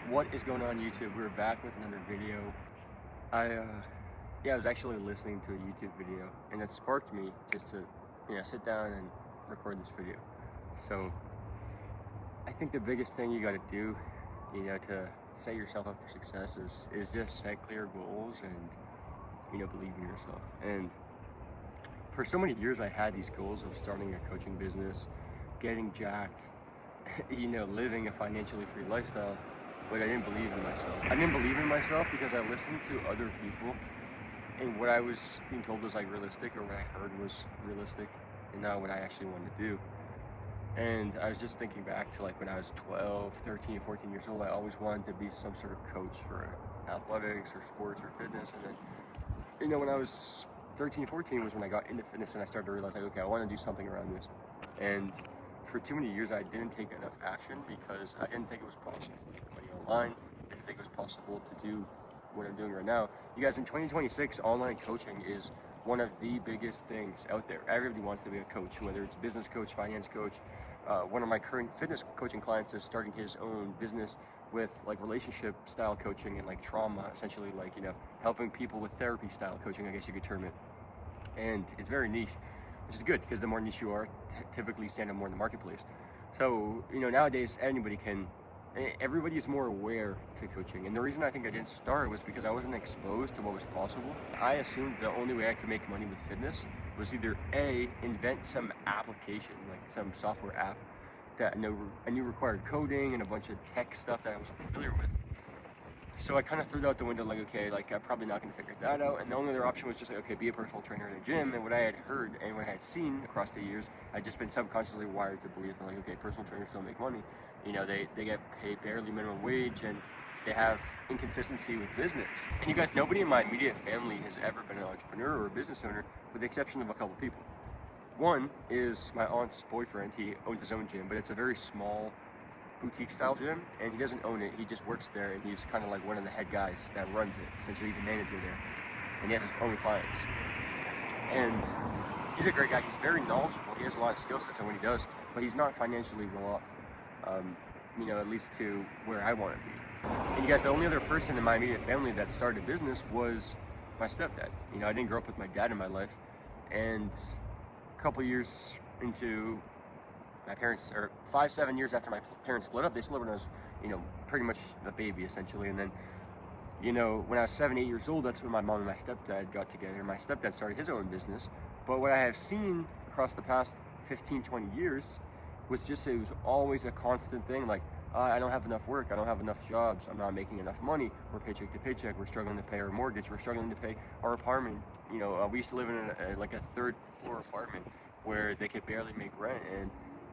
What is going on, YouTube? We're back with another video. I was actually listening to a YouTube video, and it sparked me just to sit down and record this video. So I think the biggest thing you got to do to set yourself up for success is just set clear goals and believe in yourself. And for so many years I had these goals of starting a coaching business, getting jacked, living a financially free lifestyle, but I didn't believe in myself. I didn't believe in myself because I listened to other people, and what I was being told was like realistic, or what I heard was realistic, and not what I actually wanted to do. And I was just thinking back to like when I was 12, 13, 14 years old. I always wanted to be some sort of coach for athletics or sports or fitness. And then, when I was 13, 14 was when I got into fitness, and I started to realize like, okay, I want to do something around this. And for too many years, I didn't take enough action because I didn't think it was possible to make money online. I didn't think it was possible to do what I'm doing right now. You guys, in 2026, online coaching is one of the biggest things out there. Everybody wants to be a coach, whether it's business coach, finance coach. One of my current fitness coaching clients is starting his own business with like relationship style coaching and like trauma, essentially like, helping people with therapy style coaching, I guess you could term it. And it's very niche, which is good because the more niche you are, typically you stand out more in the marketplace. So, nowadays everybody is more aware to coaching. And the reason I think I didn't start was because I wasn't exposed to what was possible. I assumed the only way I could make money with fitness was either A, invent some application, like some software app that I knew required coding and a bunch of tech stuff that I wasn't familiar with. So I kind of threw that out the window, like, okay, like I'm probably not going to figure that out. And the only other option was just like, okay, be a personal trainer in a gym. And what I had heard and what I had seen across the years, I'd just been subconsciously wired to believe that, like, okay, personal trainers don't make money. They get paid barely minimum wage, and they have inconsistency with business. And you guys, nobody in my immediate family has ever been an entrepreneur or a business owner, with the exception of a couple people. One is my aunt's boyfriend. He owns his own gym, but it's a very small boutique style gym, and he doesn't own it. He just works there, and he's kind of like one of the head guys that runs it. Essentially, he's a manager there, and he has his own clients. And he's a great guy. He's very knowledgeable. He has a lot of skill sets on what he does, but he's not financially well off. At least to where I want to be. And you guys, the only other person in my immediate family that started a business was my stepdad. I didn't grow up with my dad in my life, and a couple years into my parents, or 5-7 years after my parents split up, they split when I was, pretty much a baby essentially. And then, when I was 7-8 years old, that's when my mom and my stepdad got together. My stepdad started his own business. But what I have seen across the past 15-20 years was just, it was always a constant thing, like, I don't have enough work, I don't have enough jobs, I'm not making enough money, we're paycheck to paycheck, we're struggling to pay our mortgage, we're struggling to pay our apartment. We used to live in a third floor apartment where they could barely make rent.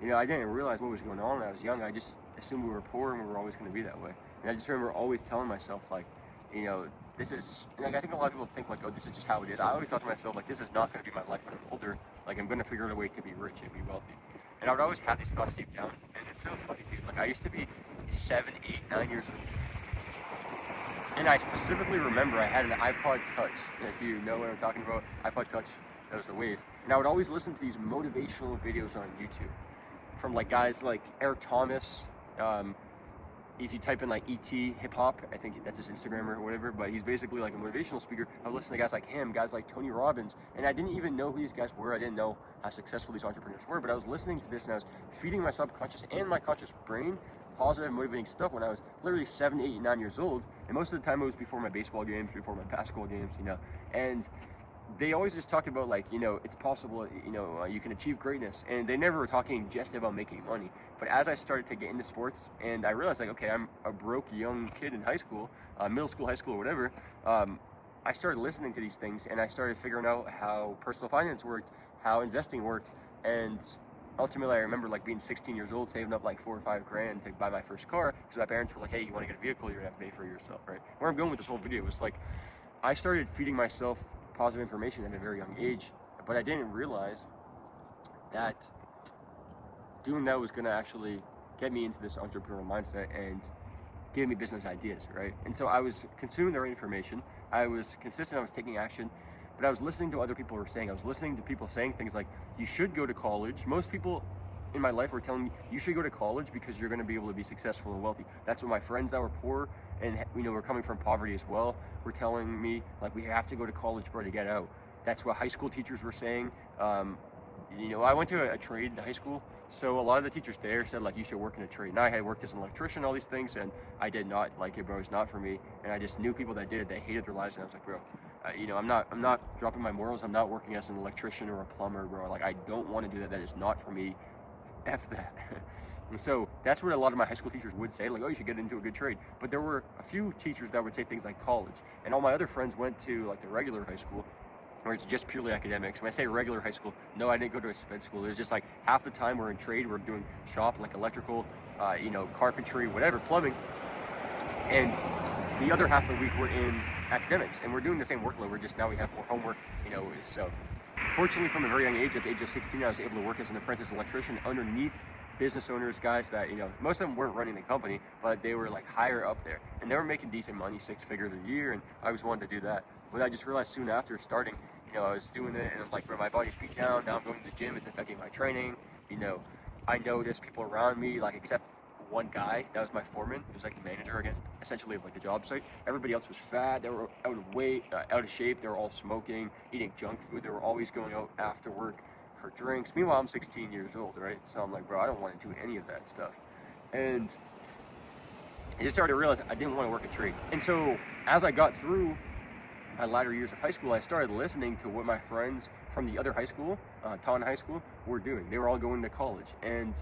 And I didn't realize what was going on when I was young. I just assumed we were poor and we were always going to be that way. And I just remember always telling myself, like, this is, like, I think a lot of people think like, oh, this is just how it is. I always thought to myself, like, this is not going to be my life when I'm older. Like, I'm going to figure out a way to be rich and be wealthy. And I would always have these thoughts deep down. And it's so funny, dude. Like, I used to be 7, 8, 9 years old, and I specifically remember I had an iPod Touch. And if you know what I'm talking about, iPod Touch, that was the wave. And I would always listen to these motivational videos on YouTube from like guys like Eric Thomas. If you type in like ET hip hop, I think that's his Instagram or whatever, but he's basically like a motivational speaker. I would listen to guys like him, guys like Tony Robbins, and I didn't even know who these guys were. I didn't know how successful these entrepreneurs were, but I was listening to this and I was feeding my subconscious and my conscious brain positive, motivating stuff when I was literally 7, 8, 9 years old. And most of the time it was before my baseball games, before my basketball games, and they always just talked about like, it's possible, you can achieve greatness. And they never were talking just about making money. But as I started to get into sports and I realized like, okay, I'm a broke young kid in high school, middle school, high school, or whatever, I started listening to these things and I started figuring out how personal finance worked, how investing worked. And ultimately I remember like being 16 years old, saving up like $4 or $5 grand to buy my first car, because my parents were like, hey, you want to get a vehicle, you're gonna have to pay for it yourself, right? Where I'm going with this whole video was like, I started feeding myself positive information at a very young age, but I didn't realize that doing that was going to actually get me into this entrepreneurial mindset and give me business ideas, right? And so I was consuming the right information, I was consistent, I was taking action, but I was listening to what other people were saying. I was listening to people saying things like, you should go to college. Most people in my life were telling me, you should go to college because you're going to be able to be successful and wealthy. That's what my friends that were poor and, you know, were coming from poverty as well, were telling me, like, we have to go to college, bro, to get out. That's what high school teachers were saying. You know, I went to a trade in high school, so a lot of the teachers there said, like, you should work in a trade. And I had worked as an electrician, all these things, and I did not like it, bro. It's not for me. And I just knew people that did it, they hated their lives, and I was like, bro, you know, I'm not dropping my morals. I'm not working as an electrician or a plumber, bro. Like, I don't want to do that. That is not for me. F that. And so that's what a lot of my high school teachers would say, like, oh, you should get into a good trade. But there were a few teachers that would say things like college. And all my other friends went to, like, the regular high school, where it's just purely academics. When I say regular high school, no, I didn't go to a sped school. It was just like half the time we're in trade, we're doing shop, like electrical, you know, carpentry, whatever, plumbing. And the other half of the week we're in academics, and we're doing the same workload. We're just, now we have more homework, you know. So fortunately, from a very young age, at the age of 16, I was able to work as an apprentice electrician underneath business owners, guys that, you know, most of them weren't running the company, but they were like higher up there, and they were making decent money, 6 figures a year, and I always wanted to do that. But I just realized soon after starting, you know, I was doing it, and I'm like, bro, my body's beat down. Now I'm going to the gym. It's affecting my training. You know, I noticed people around me, like, except one guy that was my foreman, he was like the manager again, essentially of like the job site. Everybody else was fat. They were out of weight, out of shape. They were all smoking, eating junk food. They were always going out after work for drinks. Meanwhile, I'm 16 years old, right? So I'm like, bro, I don't want to do any of that stuff. And I just started to realize I didn't want to work a trade. And so as I got through my latter years of high school, I started listening to what my friends from the other high school, Taunton High School, were doing. They were all going to college. And,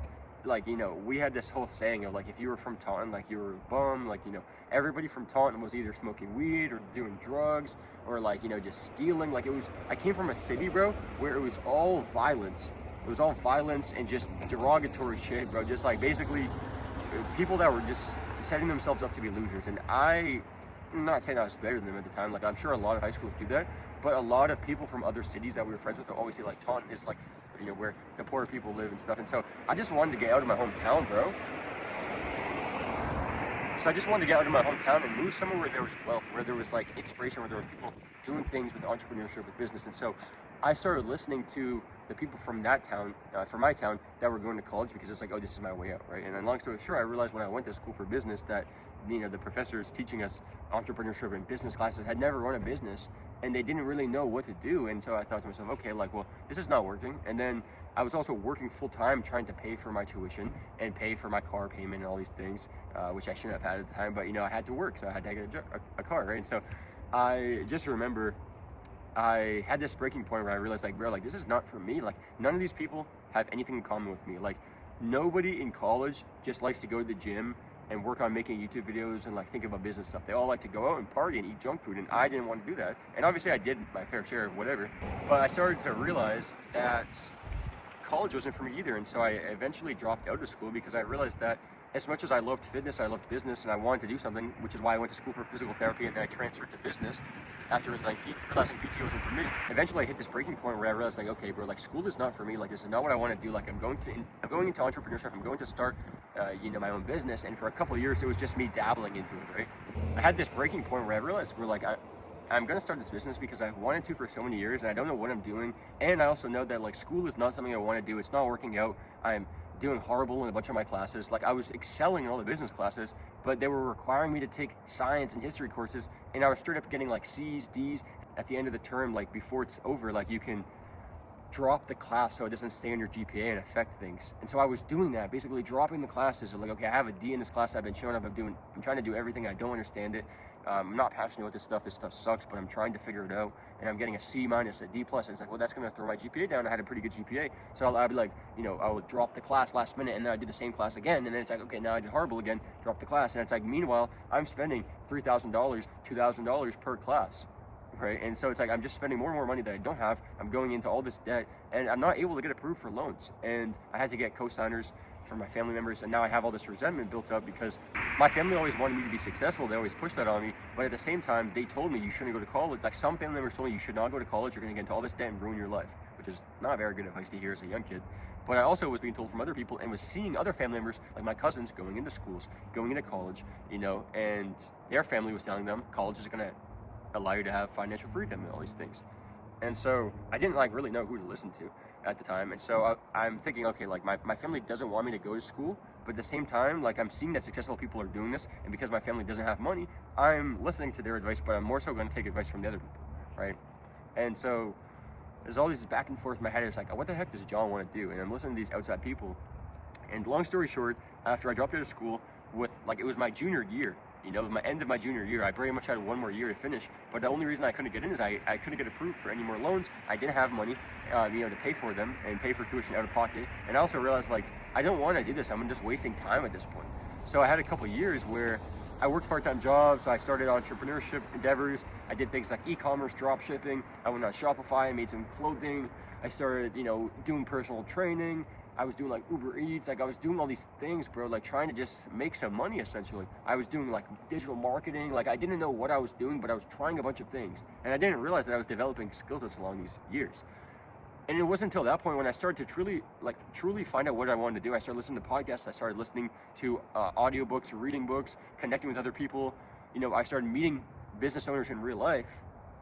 like, you know, we had this whole saying of, like, if you were from Taunton, like, you were a bum. Like, you know, everybody from Taunton was either smoking weed or doing drugs or, like, you know, just stealing. Like, it was, I came from a city, bro, where it was all violence. It was all violence and just derogatory shit, bro. Just, like, basically people that were just setting themselves up to be losers. And I'm not saying I was better than them at the time. Like, I'm sure a lot of high schools do that, but a lot of people from other cities that we were friends with would always say, like, Taunton is, like, you know, where the poor people live and stuff. And so I just wanted to get out of my hometown, bro. So I just wanted to get out of my hometown and move somewhere where there was wealth, where there was, like, inspiration, where there were people doing things with entrepreneurship, with business. And so I started listening to the people from that town, from my town, that were going to college, because it's like, oh, this is my way out, right? And then long story short, I realized when I went to school for business that, you know, the professors teaching us entrepreneurship and business classes had never run a business, and they didn't really know what to do. And so I thought to myself, okay, like, well, this is not working. And then I was also working full time trying to pay for my tuition and pay for my car payment and all these things, which I shouldn't have had at the time, but, you know, I had to work, so I had to get a car, right? And so I just remember I had this breaking point where I realized, like, bro, like, this is not for me. Like, none of these people have anything in common with me. Like, nobody in college just likes to go to the gym and work on making YouTube videos and, like, think about business stuff. They all like to go out and party and eat junk food, and I didn't want to do that. And obviously I did my fair share of whatever, but I started to realize that college wasn't for me either. And so I eventually dropped out of school because I realized that as much as I loved fitness, I loved business, and I wanted to do something, which is why I went to school for physical therapy, and then I transferred to business after, like, realizing PT wasn't for me. Eventually I hit this breaking point where I realized, like, okay, bro, like, school is not for me. Like, this is not what I want to do. Like, I'm going into entrepreneurship. I'm going to start, you know, my own business. And for a couple of years, it was just me dabbling into it, right? I had this breaking point where I realized, we're like, I'm going to start this business because I've wanted to for so many years, and I don't know what I'm doing. And I also know that, like, school is not something I want to do. It's not working out. I'm doing horrible in a bunch of my classes. Like, I was excelling in all the business classes, but they were requiring me to take science and history courses, and I was straight up getting, like, C's, D's at the end of the term. Like, before it's over, like, you can drop the class so it doesn't stay on your GPA and affect things. And so I was doing that, basically dropping the classes. Like, okay, I have a D in this class, I've been showing up, I'm trying to do everything, I don't understand it. I'm not passionate with this stuff sucks, but I'm trying to figure it out, and I'm getting a C minus, a D plus, and it's like, well, that's gonna throw my GPA down. I had a pretty good GPA, so I'd be like, you know, I would drop the class last minute, and then I do the same class again, and then it's like, okay, now I did horrible again, drop the class, and it's like, meanwhile, I'm spending $3,000, $2,000 per class, right? And so it's like, I'm just spending more and more money that I don't have. I'm going into all this debt, and I'm not able to get approved for loans, and I had to get co-signers from my family members, and now I have all this resentment built up because my family always wanted me to be successful. They always pushed that on me, but at the same time, they told me you shouldn't go to college. Like, some family members told me you should not go to college, you're going to get into all this debt and ruin your life, which is not very good advice to hear as a young kid. But I also was being told from other people and was seeing other family members, like my cousins, going into schools, going into college, you know, and their family was telling them college is going to allow you to have financial freedom and all these things. And so I didn't, like, really know who to listen to. at the time. And so I'm thinking, okay, like my family doesn't want me to go to school, but at the same time, like I'm seeing that successful people are doing this, and because my family doesn't have money, I'm listening to their advice, but I'm more so going to take advice from the other people, right? And so there's all these back and forth in my head. It's like, what the heck does John want to do? And I'm listening to these outside people. And long story short, after I dropped out of school with, like, it was my junior year, my end of my junior year, I pretty much had one more year to finish. But the only reason I couldn't get in is I couldn't get approved for any more loans. I didn't have money, to pay for them and pay for tuition out of pocket. And I also realized, like, I don't want to do this. I'm just wasting time at this point. So I had a couple years where I worked part-time jobs. I started entrepreneurship endeavors. I did things like e-commerce, drop shipping. I went on Shopify. I made some clothing. I started, doing personal training. I was doing like Uber Eats. Like I was doing all these things, bro, like trying to just make some money essentially. I was doing like digital marketing. Like I didn't know what I was doing, but I was trying a bunch of things. And I didn't realize that I was developing skill sets along these years. And it wasn't until that point when I started to truly find out what I wanted to do. I started listening to podcasts. I started listening to audiobooks, reading books, connecting with other people. I started meeting business owners in real life.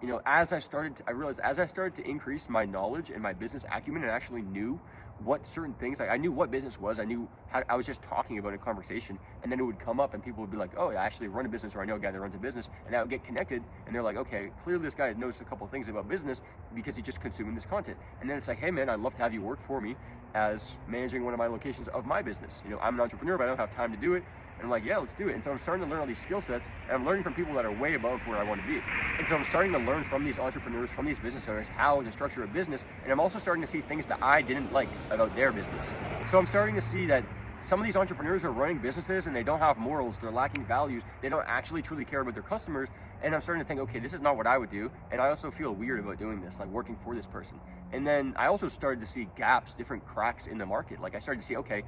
I realized as I started to increase my knowledge and my business acumen and actually knew what certain things, like I knew what business was, I knew how, I was just talking about a conversation, and then it would come up and people would be like, oh, I actually run a business, or I know a guy that runs a business, and I would get connected, and they're like, okay, clearly this guy knows a couple of things about business because he's just consuming this content. And then it's like, hey man, I'd love to have you work for me as managing one of my locations of my business. I'm an entrepreneur, but I don't have time to do it. And I'm like, yeah, let's do it. And so I'm starting to learn all these skill sets, and I'm learning from people that are way above where I want to be. And so I'm starting to learn from these entrepreneurs, from these business owners, how to structure a business. And I'm also starting to see things that I didn't like about their business. So I'm starting to see that some of these entrepreneurs are running businesses and they don't have morals, they're lacking values, they don't actually truly care about their customers. And I'm starting to think, okay, this is not what I would do. And I also feel weird about doing this, like working for this person. And then I also started to see gaps, different cracks in the market. Like I started to see, okay,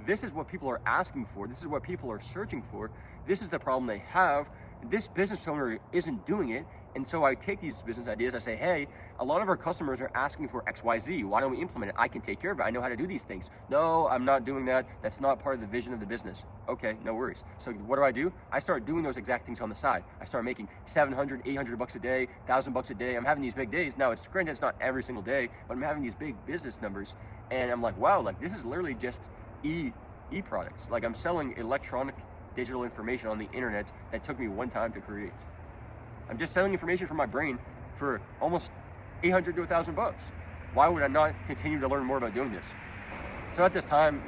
this is what people are asking for. This is what people are searching for. This is the problem they have. This business owner isn't doing it. And so I take these business ideas, I say, hey, a lot of our customers are asking for XYZ. Why don't we implement it? I can take care of it. I know how to do these things. No, I'm not doing that. That's not part of the vision of the business. Okay, no worries. So what do? I start doing those exact things on the side. I start making $700, $800 a day, $1,000 a day. I'm having these big days. Now, it's granted, it's not every single day, but I'm having these big business numbers. And I'm like, wow, like this is literally just e-products. Like I'm selling electronic digital information on the internet that took me one time to create. I'm just selling information from my brain for almost $800 to $1,000. Why would I not continue to learn more about doing this? So at this time,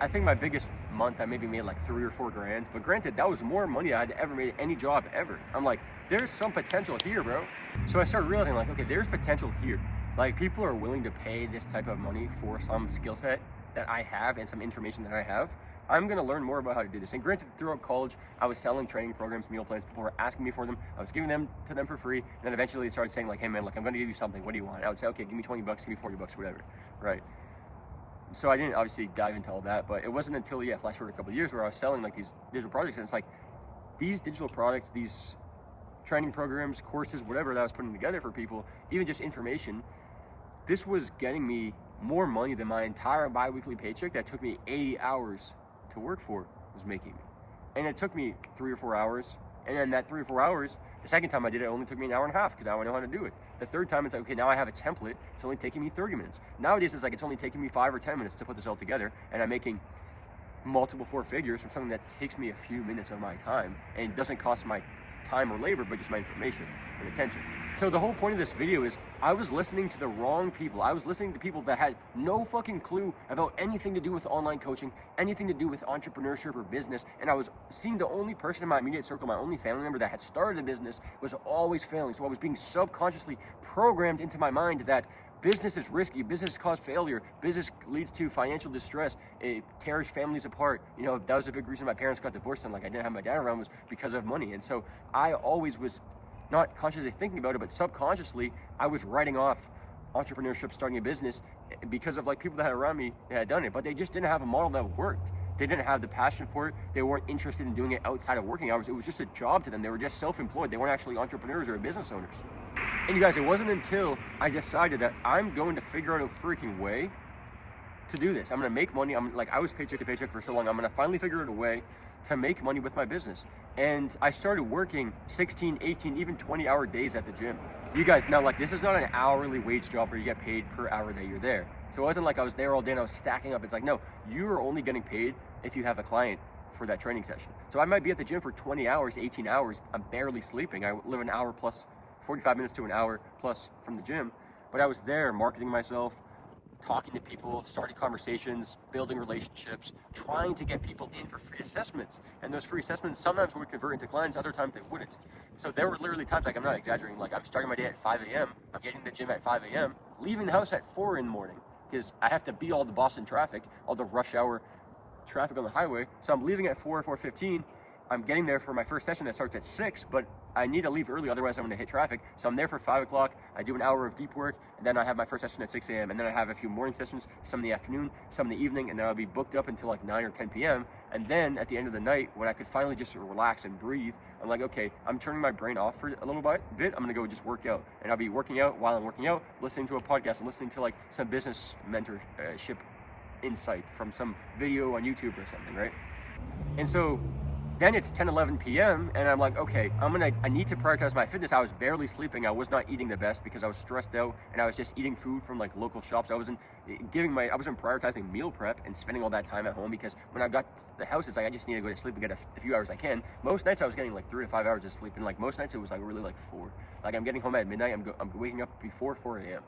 I think my biggest month I maybe made like $3 or $4 grand, but granted, that was more money I had ever made any job ever. I'm like, there's some potential here, bro. So I started realizing like, okay, there's potential here. Like people are willing to pay this type of money for some skill set that I have and some information that I have. I'm gonna learn more about how to do this. And granted, throughout college, I was selling training programs, meal plans. People were asking me for them. I was giving them to them for free. And then eventually it started saying like, hey man, like I'm gonna give you something. What do you want? I would say, okay, give me 20 bucks, give me 40 bucks, whatever, right? So I didn't obviously dive into all that, but it wasn't until, flash forward a couple of years where I was selling like these digital projects. And it's like, these digital products, these training programs, courses, whatever that I was putting together for people, even just information, this was getting me more money than my entire bi-weekly paycheck that took me 80 hours to work for was making me. And it took me 3 or 4 hours. And then that 3 or 4 hours, the second time I did it, only took me an hour and a half because now I know how to do it. The third time it's like, okay, now I have a template. It's only taking me 30 minutes. Nowadays it's like, it's only taking me 5 or 10 minutes to put this all together. And I'm making multiple 4 figures from something that takes me a few minutes of my time and it doesn't cost my time or labor, but just my information and attention. So the whole point of this video is I was listening to the wrong people. I was listening to people that had no fucking clue about anything to do with online coaching, anything to do with entrepreneurship or business. And I was seeing the only person in my immediate circle, my only family member that had started a business was always failing. So I was being subconsciously programmed into my mind that business is risky, business causes failure, business leads to financial distress, it tears families apart. That was a big reason my parents got divorced and like I didn't have my dad around was because of money. And so I always was not consciously thinking about it, but subconsciously I was writing off entrepreneurship, starting a business because of like people that had around me that had done it, but they just didn't have a model that worked. They didn't have the passion for it. They weren't interested in doing it outside of working hours. It was just a job to them. They were just self-employed. They weren't actually entrepreneurs or business owners. And you guys, it wasn't until I decided that I'm going to figure out a freaking way to do this. I'm gonna make money. I was paycheck to paycheck for so long. I'm gonna finally figure out a way to make money with my business. And I started working 16, 18, even 20-hour days at the gym. You guys know, like, this is not an hourly wage job where you get paid per hour that you're there. So it wasn't like I was there all day and I was stacking up. It's like, no, you are only getting paid if you have a client for that training session. So I might be at the gym for 20 hours, 18 hours. I'm barely sleeping. I live an hour plus, 45 minutes to an hour plus from the gym. But I was there marketing myself, talking to people, starting conversations, building relationships, trying to get people in for free assessments. And those free assessments sometimes would convert into clients, other times they wouldn't. So there were literally times, like, I'm not exaggerating, like, I'm starting my day at 5 a.m., I'm getting to the gym at 5 a.m., leaving the house at 4 in the morning, because I have to beat all the Boston traffic, all the rush hour traffic on the highway. So I'm leaving at 4:15. I'm getting there for my first session that starts at 6, but I need to leave early, otherwise I'm going to hit traffic. So I'm there for 5 o'clock. I do an hour of deep work, and then I have my first session at 6 a.m. And then I have a few morning sessions, some in the afternoon, some in the evening, and then I'll be booked up until like 9 or 10 p.m. And then at the end of the night, when I could finally just relax and breathe, I'm like, okay, I'm turning my brain off for a little bit. I'm going to go just work out. And I'll be working out while I'm working out, listening to a podcast and listening to like some business mentorship insight from some video on YouTube or something, right? And so then it's 10, 11 p.m. and I'm like, okay, I need to prioritize my fitness. I was barely sleeping. I was not eating the best because I was stressed out and I was just eating food from like local shops. I wasn't prioritizing meal prep and spending all that time at home, because when I got to the house, it's like, I just need to go to sleep and get a few hours I can. Most nights I was getting like 3 to 5 hours of sleep, and like most nights it was like really like 4. Like I'm getting home at midnight, I'm waking up before 4 a.m.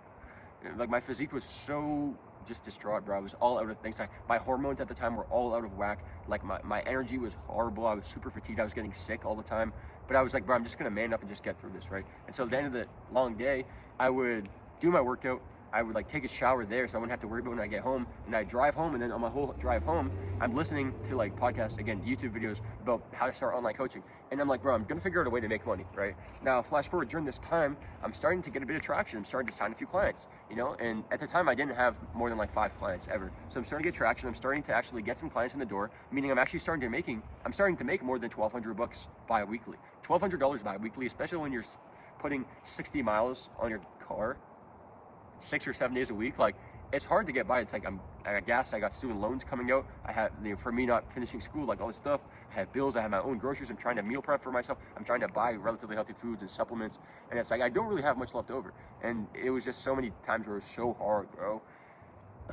Like my physique was so just distraught, bro. I was all out of things. My hormones at the time were all out of whack. Like my energy was horrible. I was super fatigued. I was getting sick all the time. But I was like, bro, I'm just gonna man up and just get through this, right? And so at the end of the long day, I would do my workout. I would like take a shower there, so I wouldn't have to worry about when I get home. And I drive home, and then on my whole drive home, I'm listening to like podcasts, again, YouTube videos about how to start online coaching. And I'm like, bro, I'm gonna figure out a way to make money, right? Now, flash forward during this time, I'm starting to get a bit of traction. I'm starting to sign a few clients, you know? And at the time, I didn't have more than like 5 clients ever. So I'm starting to get traction. I'm starting to actually get some clients in the door, meaning I'm actually starting to make more than $1,200 bi-weekly. $1,200 bi-weekly, especially when you're putting 60 miles on your car 6 or 7 days a week. Like, it's hard to get by. It's like I got gas, I got student loans coming out, I have, you know, for me not finishing school, like all this stuff, I have bills, I have my own groceries, I'm trying to meal prep for myself, I'm trying to buy relatively healthy foods and supplements, and it's like I don't really have much left over. And it was just so many times where it was so hard, bro.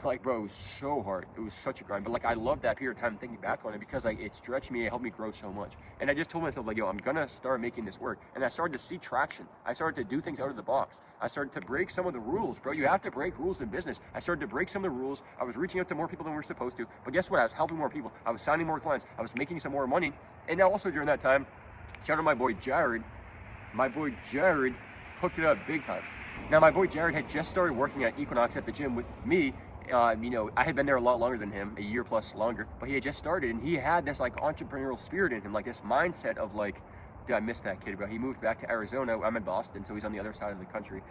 Like, bro, it was so hard. It was such a grind. But like, I love that period of time thinking back on it, because like it stretched me, it helped me grow so much. And I just told myself, like, yo, I'm gonna start making this work. And I started to see traction. I started to do things out of the box. I started to break some of the rules, bro. You have to break rules in business. I started to break some of the rules. I was reaching out to more people than we were supposed to. But guess what? I was helping more people. I was signing more clients. I was making some more money. And now also during that time, shout out to my boy Jared. My boy Jared hooked it up big time. Now my boy Jared had just started working at Equinox at the gym with me. You know, I had been there a lot longer than him, a year plus longer, but he had just started, and he had this like entrepreneurial spirit in him, like this mindset of like, dude, I miss that kid, bro. He moved back to Arizona. I'm in Boston, so he's on the other side of the country,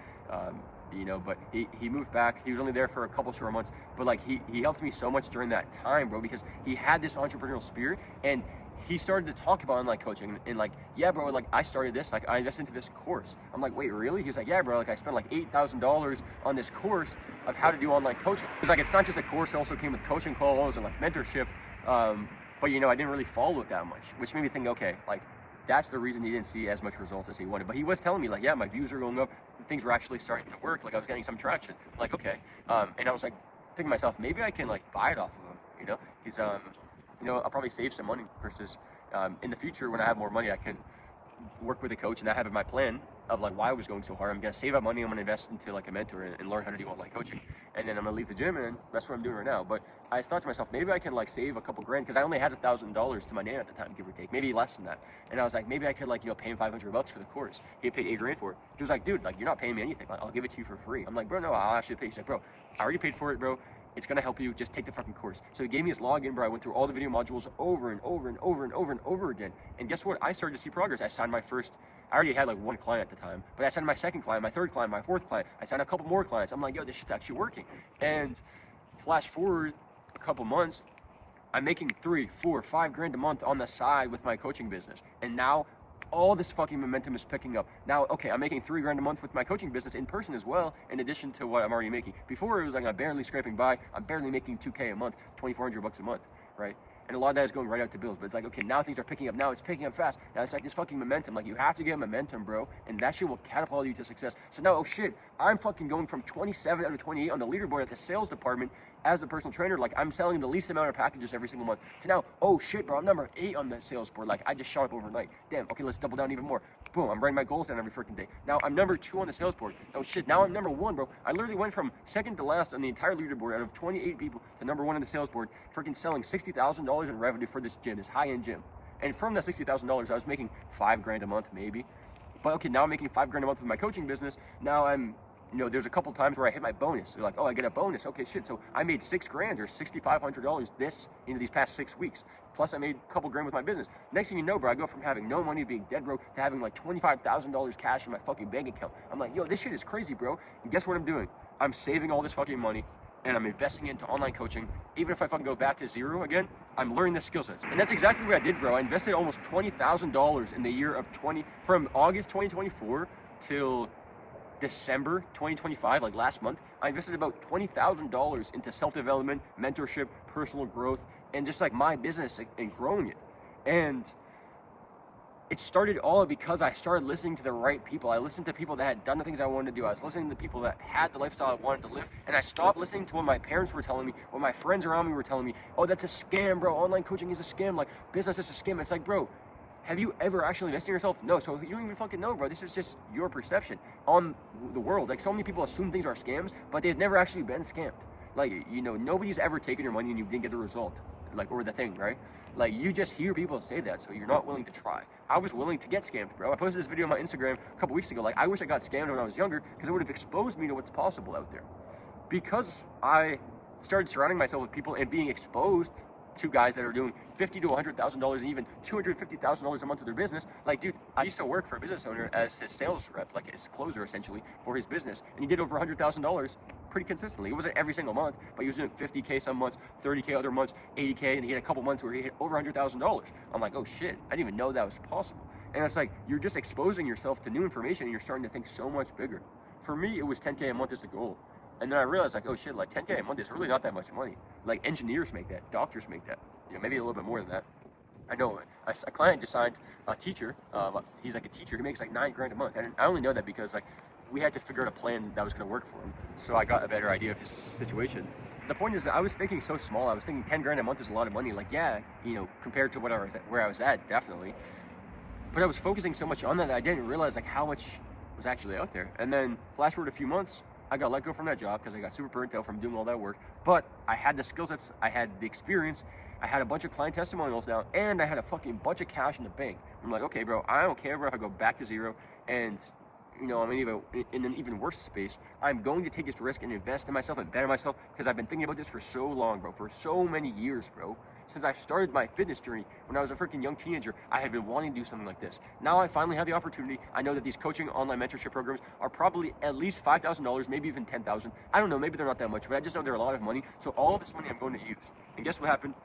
you know, but he moved back. He was only there for a couple short months, but like he helped me so much during that time, bro, because he had this entrepreneurial spirit, and he started to talk about online coaching, and like, yeah, bro, like I started this, like I invested into this course. I'm like, wait, really? He's like, yeah, bro, like I spent like $8,000 on this course of how to do online coaching. It's like, it's not just a course, it also came with coaching calls and like mentorship. But you know, I didn't really follow it that much, which made me think, okay, like that's the reason he didn't see as much results as he wanted. But he was telling me like, yeah, my views are going up, things were actually starting to work, like I was getting some traction. I'm like, okay. And I was like thinking to myself, maybe I can like buy it off of him, you know? He's you know, I'll probably save some money versus in the future when I have more money, I can work with a coach, and I have in my plan of like why I was going so hard. I'm gonna save up money, I'm gonna invest into like a mentor and learn how to do online coaching, and then I'm gonna leave the gym, and that's what I'm doing right now. But I thought to myself, maybe I can like save a couple grand, because I only had $1,000 to my name at the time, give or take, maybe less than that. And I was like, maybe I could like, you know, pay him $500 for the course. He paid $8 grand for it. He was like, dude, like you're not paying me anything, like, I'll give it to you for free. I'm like, bro, no, I'll actually pay you. He's like, bro, I already paid for it, bro. It's gonna help you, just take the fucking course. So he gave me his login, bro. I went through all the video modules over and over and over and over and over again. And guess what? I started to see progress. I signed my first, I already had like 1 client at the time, but I signed my second client, my third client, my fourth client. I signed a couple more clients. I'm like, yo, this shit's actually working. And flash forward a couple months, I'm making 3, 4, 5 grand a month on the side with my coaching business. And now all this fucking momentum is picking up. Now, okay, I'm making 3 grand a month with my coaching business in person as well, in addition to what I'm already making. Before, it was like I'm barely scraping by. I'm barely making $2K a month, $2,400 a month, right? And a lot of that is going right out to bills. But it's like, okay, now things are picking up. Now it's picking up fast. Now it's like this fucking momentum. Like, you have to get momentum, bro. And that shit will catapult you to success. So now, oh shit, I'm fucking going from 27 out of 28 on the leaderboard at the sales department as the personal trainer. Like, I'm selling the least amount of packages every single month. To now, oh shit, bro, I'm number 8 on the sales board. Like, I just shot up overnight. Damn, okay, let's double down even more. Boom, I'm writing my goals down every freaking day. Now I'm number 2 on the sales board. Oh shit, now I'm number 1, bro. I literally went from second to last on the entire leaderboard out of 28 people to number 1 on the sales board, freaking selling $60,000 in revenue for this gym, this high-end gym. And from that $60,000, I was making $5,000 a month, maybe. But okay, now I'm making $5,000 a month with my coaching business. Now I'm, you know, there's a couple times where I hit my bonus. They're like, oh, I get a bonus. Okay, shit. So I made $6,000 or $6,500 these past 6 weeks. Plus I made a couple grand with my business. Next thing you know, bro, I go from having no money, being dead broke, to having like $25,000 cash in my fucking bank account. I'm like, yo, this shit is crazy, bro. And guess what I'm doing? I'm saving all this fucking money and I'm investing into online coaching. Even if I fucking go back to zero again, I'm learning the skill sets. And that's exactly what I did, bro. I invested almost $20,000 in the year of from August 2024 till December 2025, like last month. I invested about $20,000 into self-development, mentorship, personal growth, and just like my business and growing it. And it started all because I started listening to the right people. I listened to people that had done the things I wanted to do. I was listening to people that had the lifestyle I wanted to live. And I stopped listening to what my parents were telling me, what my friends around me were telling me. Oh, that's a scam, bro. Online coaching is a scam. Like, business is a scam. It's like, bro, have you ever actually invested in yourself? No, so you don't even fucking know, bro. This is just your perception on the world. Like, so many people assume things are scams, but they've never actually been scammed. Like, you know, nobody's ever taken your money and you didn't get the result, like, or the thing, right? Like, you just hear people say that, so you're not willing to try. I was willing to get scammed, bro. I posted this video on my Instagram a couple weeks ago. Like, I wish I got scammed when I was younger, because it would have exposed me to what's possible out there. Because I started surrounding myself with people and being exposed to guys that are doing $50,000 to $100,000 and even $250,000 a month of their business. Like, dude, I used to work for a business owner as his sales rep, like his closer essentially for his business, and he did over $100,000 pretty consistently. It wasn't every single month, but he was doing 50K some months, 30K other months, 80K, and he had a couple months where he hit over $100,000. I'm like, oh shit, I didn't even know that was possible. And it's like, you're just exposing yourself to new information and you're starting to think so much bigger. For me, it was 10K a month as the goal. And then I realized, like, oh shit, like 10K a month is really not that much money. Like, engineers make that, doctors make that, you know, maybe a little bit more than that. I know a client just signed a teacher. He's like a teacher. He makes like $9,000 a month, and I only know that because like we had to figure out a plan that was going to work for him. So I got a better idea of his situation. The point is that I was thinking so small. I was thinking $10,000 a month is a lot of money. Like, yeah, you know, compared to where I was at, definitely. But I was focusing so much on that I didn't realize like how much was actually out there. And then flash forward a few months, I got let go from that job because I got super burnt out from doing all that work. But I had the skill sets, I had the experience, I had a bunch of client testimonials now, and I had a fucking bunch of cash in the bank. I'm like, okay, bro, I don't care, bro, if I go back to zero, and you know, I'm in an even worse space. I'm going to take this risk and invest in myself and better myself because I've been thinking about this for so long, bro, for so many years, bro. Since I started my fitness journey when I was a freaking young teenager, I had been wanting to do something like this. Now I finally have the opportunity. I know that these coaching online mentorship programs are probably at least $5,000, maybe even $10,000. I don't know, maybe they're not that much, but I just know they're a lot of money. So all of this money I'm going to use. And guess what happened?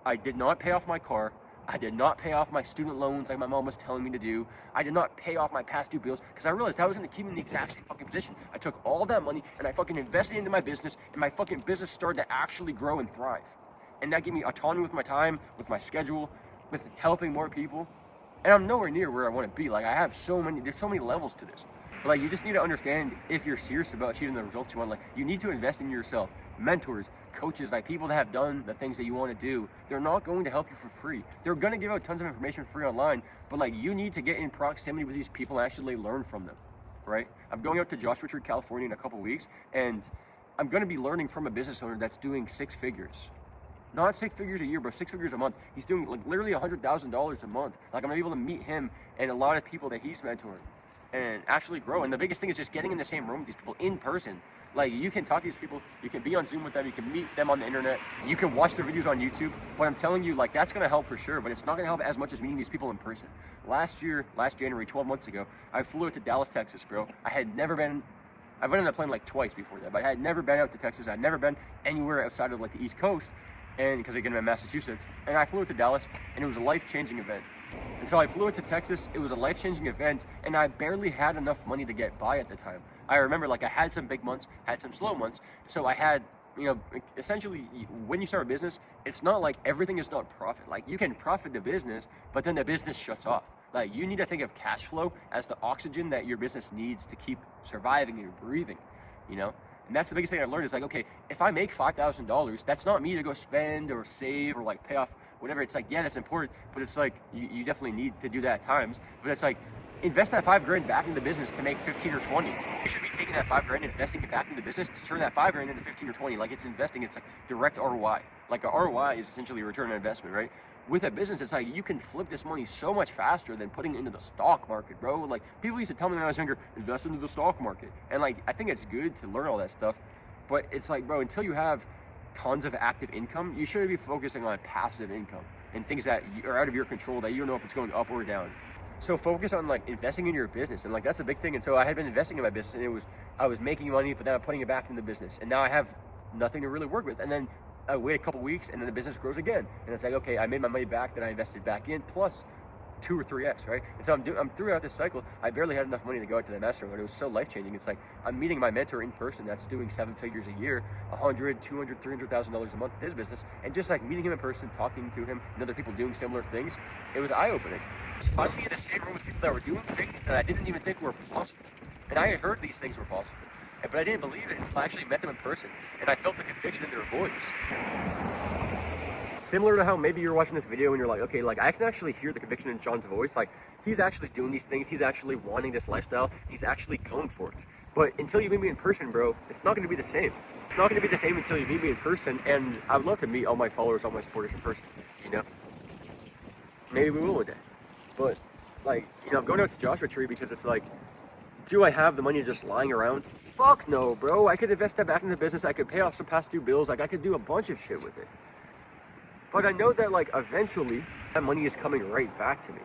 I did not pay off my car. I did not pay off my student loans like my mom was telling me to do. I did not pay off my past due bills because I realized that was going to keep me in the exact same fucking position. I took all that money and I fucking invested into my business, and my fucking business started to actually grow and thrive. And that gave me autonomy with my time, with my schedule, with helping more people. And I'm nowhere near where I want to be. Like, there's so many levels to this. But like, you just need to understand, if you're serious about achieving the results you want, like, you need to invest in yourself. Mentors, coaches, like people that have done the things that you want to do, they're not going to help you for free. They're going to give out tons of information free online, but like, you need to get in proximity with these people and actually learn from them, right? I'm going out to Josh Richard, California in a couple weeks, and I'm going to be learning from a business owner that's doing 6 figures. Not 6 figures a year, but 6 figures a month. He's doing like literally $100,000 a month. Like, I'm gonna be able to meet him and a lot of people that he's mentoring and actually grow. And the biggest thing is just getting in the same room with these people in person. Like, you can talk to these people, you can be on Zoom with them, you can meet them on the internet, you can watch their videos on YouTube, but I'm telling you, like, that's gonna help for sure, but it's not gonna help as much as meeting these people in person. Last January, 12 months ago, I flew out to Dallas, Texas, bro. I've been on a plane like twice before that, but I had never been out to Texas. I'd never been anywhere outside of like the East Coast, and because again, I'm in Massachusetts, and I flew out to Dallas, and it was a life-changing event. And so I flew out to Texas. It was a life-changing event, and I barely had enough money to get by at the time. I remember, like, I had some big months, had some slow months, so I had you know, essentially when you start a business, it's not like everything is not profit. Like you can profit the business, but then the business shuts off. Like you need to think of cash flow as the oxygen that your business needs to keep surviving and breathing, you know? And that's the biggest thing I learned is like, okay, if I make $5,000, that's not me to go spend or save or like pay off whatever. It's like, yeah, that's important, but it's like, you definitely need to do that at times. But it's like, invest that $5 grand back into the business to make 15 or 20. You should be taking that $5 grand and investing it back into the business to turn that $5 grand into 15 or 20. Like it's investing, it's like direct ROI. Like a ROI is essentially a return on investment, right? With a business, it's like you can flip this money so much faster than putting it into the stock market, bro. Like people used to tell me when I was younger, invest into the stock market. And like, I think it's good to learn all that stuff, but it's like, bro, until you have tons of active income, you should be focusing on passive income and things that are out of your control that you don't know if it's going up or down. So focus on like investing in your business, and like that's a big thing. And so I had been investing in my business, and I was making money, but then I'm putting it back in the business, and now I have nothing to really work with. And then I wait a couple weeks, and then the business grows again, and it's like, okay, I made my money back that I invested back in plus 2 or 3x, right? And so I'm throughout this cycle. I barely had enough money to go out to the mastermind. It was so life-changing. It's like I'm meeting my mentor in person that's doing 7 figures a year, 100, 200, $300,000 a month in his business, and just like meeting him in person, talking to him, and other people doing similar things, it was eye-opening. Finally in the same room with people that were doing things that I didn't even think were possible. And I had heard these things were possible, but I didn't believe it until I actually met them in person, and I felt the conviction in their voice. Similar to how maybe you're watching this video and you're like, okay, like I can actually hear the conviction in John's voice. Like he's actually doing these things. He's actually wanting this lifestyle. He's actually going for it. But until you meet me in person, bro, it's not going to be the same. It's not going to be the same until you meet me in person. And I'd love to meet all my followers, all my supporters in person, you know? Maybe we will one day. But like, you know, I'm going out to Joshua Tree because it's like, do I have the money just lying around? Fuck no, bro. I could invest that back in the business. I could pay off some past due bills. Like I could do a bunch of shit with it. But I know that like eventually that money is coming right back to me.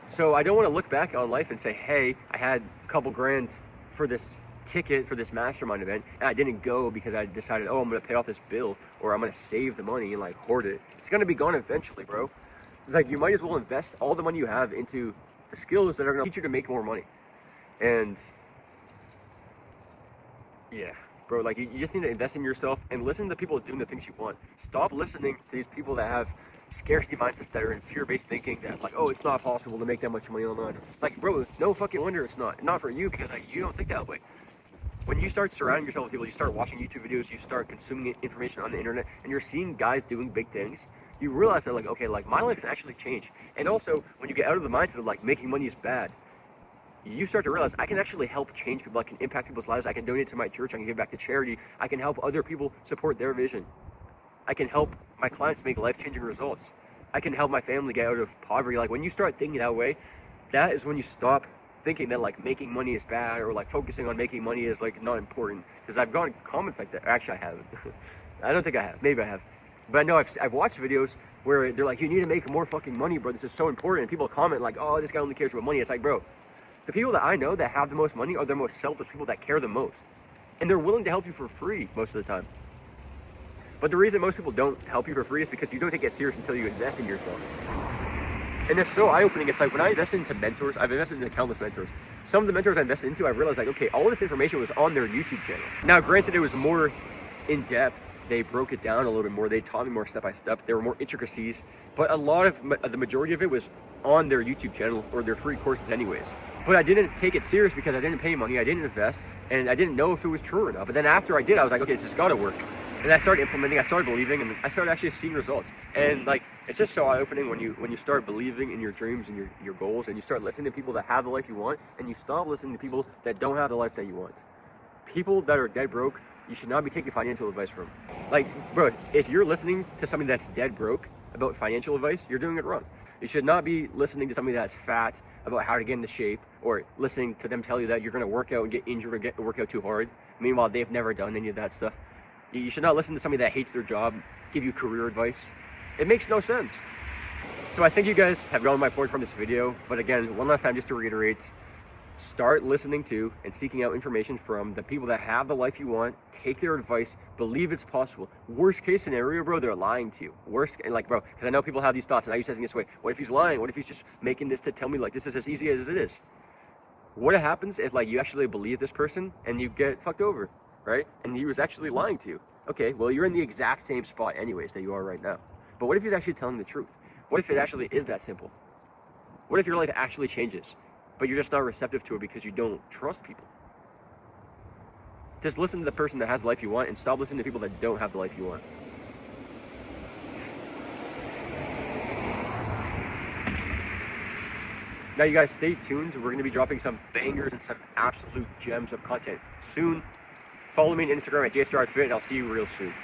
So I don't want to look back on life and say, hey, I had a couple grand for this ticket for this mastermind event and I didn't go because I decided, oh, I'm going to pay off this bill, or I'm going to save the money and like hoard it. It's going to be gone eventually, bro. It's like you might as well invest all the money you have into the skills that are going to teach you to make more money. And yeah, bro, like you just need to invest in yourself and listen to people doing the things you want. Stop listening to these people that have scarcity mindsets that are in fear-based thinking that like, oh, it's not possible to make that much money online. Like, bro, no fucking wonder it's not for you, because like you don't think that way. When you start surrounding yourself with people, you start watching YouTube videos, you start consuming information on the internet, and you're seeing guys doing big things, you realize that like, okay, like my life can actually change. And also when you get out of the mindset of like making money is bad, you start to realize I can actually help change people. I can impact people's lives. I can donate to my church. I can give back to charity. I can help other people support their vision. I can help my clients make life-changing results. I can help my family get out of poverty. Like when you start thinking that way, that is when you stop thinking that like making money is bad, or like focusing on making money is like not important. Because I've gotten comments like that. Actually, I haven't. I don't think I have. Maybe I have. But I know I've watched videos where they're like, you need to make more fucking money, bro. This is so important. And people comment like, oh, this guy only cares about money. It's like, bro, the people that I know that have the most money are the most selfless people that care the most. And they're willing to help you for free most of the time. But the reason most people don't help you for free is because you don't take it serious until you invest in yourself. And it's so eye-opening. It's like when I invested into mentors, I've invested into countless mentors. Some of the mentors I invested into, I realized like, okay, all this information was on their YouTube channel. Now, granted, it was more in-depth. They broke it down a little bit more. They taught me more step by step. There were more intricacies, but a lot of the majority of it was on their YouTube channel or their free courses anyways. But I didn't take it serious because I didn't pay money. I didn't invest, and I didn't know if it was true or not. But then after I did, I was like, okay, this has got to work. And I started implementing, I started believing, and I started actually seeing results. And like, it's just so eye-opening when you start believing in your dreams and your goals, and you start listening to people that have the life you want, and you stop listening to people that don't have the life that you want. People that are dead broke, you should not be taking financial advice from. Like, bro, if you're listening to somebody that's dead broke about financial advice, you're doing it wrong. You should not be listening to somebody that's fat about how to get into shape, or listening to them tell you that you're going to work out and get injured or work out too hard. Meanwhile, they've never done any of that stuff. You should not listen to somebody that hates their job give you career advice. It makes no sense. So I think you guys have gotten my point from this video. But again, one last time, just to reiterate, start listening to and seeking out information from the people that have the life you want. Take their advice. Believe it's possible. Worst case scenario, bro, they're lying to you. Worst, and like, bro, because I know people have these thoughts, and I used to think this way. What if he's lying? What if he's just making this to tell me like this is as easy as it is? What happens if like you actually believe this person and you get fucked over, right? And he was actually lying to you Okay, well, you're in the exact same spot anyways that you are right now. But what if he's actually telling the truth? What if it actually is that simple? What if your life actually changes, but you're just not receptive to it because you don't trust people? Just listen to the person that has the life you want and stop listening to people that don't have the life you want. Now, you guys, stay tuned. We're going to be dropping some bangers and some absolute gems of content soon. Follow me on Instagram at jstroudfit, and I'll see you real soon.